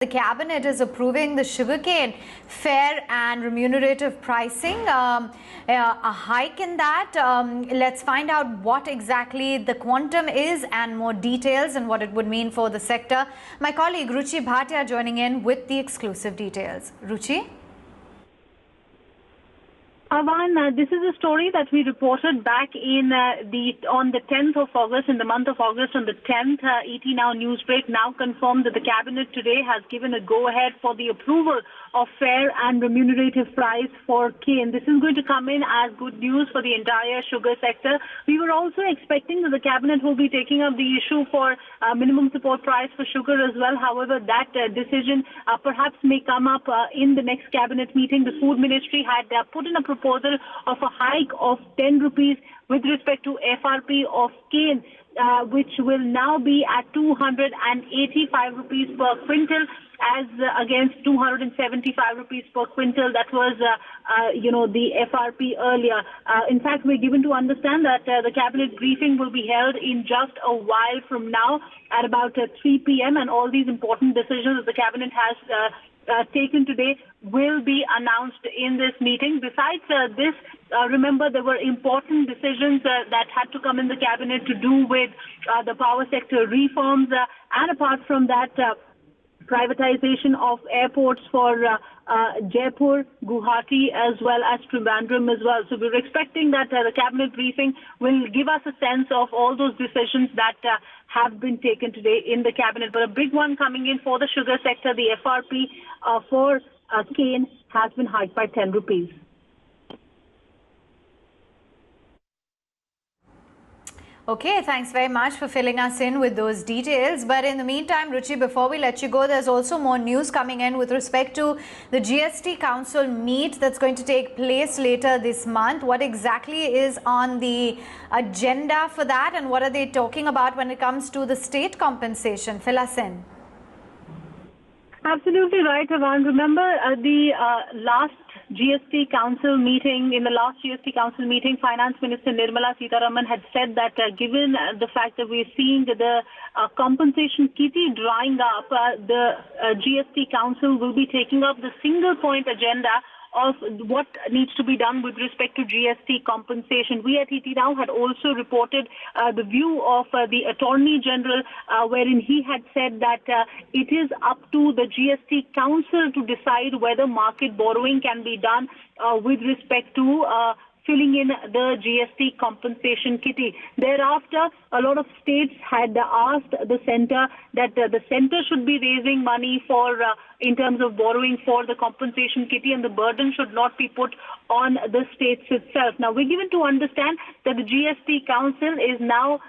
The cabinet is approving the sugarcane fair and remunerative pricing, a hike in that. Let's find out what exactly the quantum is and more details and what it would mean for the sector. My colleague Ruchi Bhatia joining in with the exclusive details. Ruchi? Avan, this is a story that we reported back in on the 10th of August, in the month of August. On the 10th, ET Now Newsbreak now confirmed that the cabinet today has given a go-ahead for the approval of fair and remunerative price for cane. This is going to come in as good news for the entire sugar sector. We were also expecting that the cabinet will be taking up the issue for minimum support price for sugar as well. However, that decision perhaps may come up in the next cabinet meeting. The Food Ministry had put in a proposal of a hike of 10 rupees with respect to FRP of cane, which will now be at 285 rupees per quintal, as against 275 rupees per quintal. That was, the FRP earlier. In fact, we're given to understand that the cabinet briefing will be held in just a while from now at about 3 p.m. and all these important decisions that the cabinet has taken today will be announced in this meeting. Besides this, remember, there were important decisions that had to come in the cabinet to do with the power sector reforms, and apart from that, privatization of airports for Jaipur, Guwahati, as well as Trivandrum as well. So we're expecting that the cabinet briefing will give us a sense of all those decisions that have been taken today in the cabinet. But a big one coming in for the sugar sector, the FRP for cane has been hiked by 10 rupees. Okay, thanks very much for filling us in with those details. But in the meantime, Ruchi, before we let you go, there's also more news coming in with respect to the GST Council meet that's going to take place later this month. What exactly is on the agenda for that, and what are they talking about when it comes to the state compensation? Fill us in. Absolutely right, Avan. Remember the last GST Council meeting, in the last GST Council meeting, Finance Minister Nirmala Sitharaman had said that given the fact that we're seeing the compensation kitty drying up, the GST Council will be taking up the single point agenda of what needs to be done with respect to GST compensation. We at ET Now had also reported the view of the Attorney General, wherein he had said that it is up to the GST Council to decide whether market borrowing can be done with respect to filling in the GST compensation kitty. Thereafter, a lot of states had asked the centre that the centre should be raising money for in terms of borrowing for the compensation kitty, and the burden should not be put on the states itself. Now, we're given to understand that the GST Council is now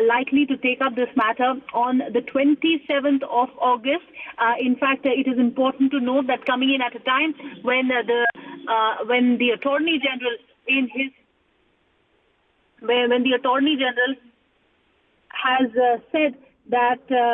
likely to take up this matter on the 27th of August. In fact, it is important to note that coming in at a time when the Attorney General when the Attorney General has said that the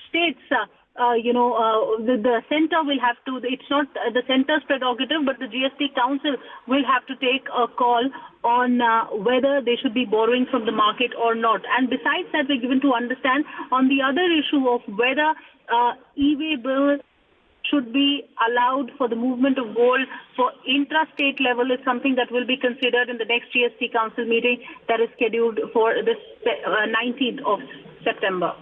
states, the centre will have to. It's not the centre's prerogative, but the GST Council will have to take a call on whether they should be borrowing from the market or not. And besides that, we're given to understand on the other issue of whether e-way bills should be allowed for the movement of gold for intra-state level is something that will be considered in the next GST Council meeting that is scheduled for this 19th of September.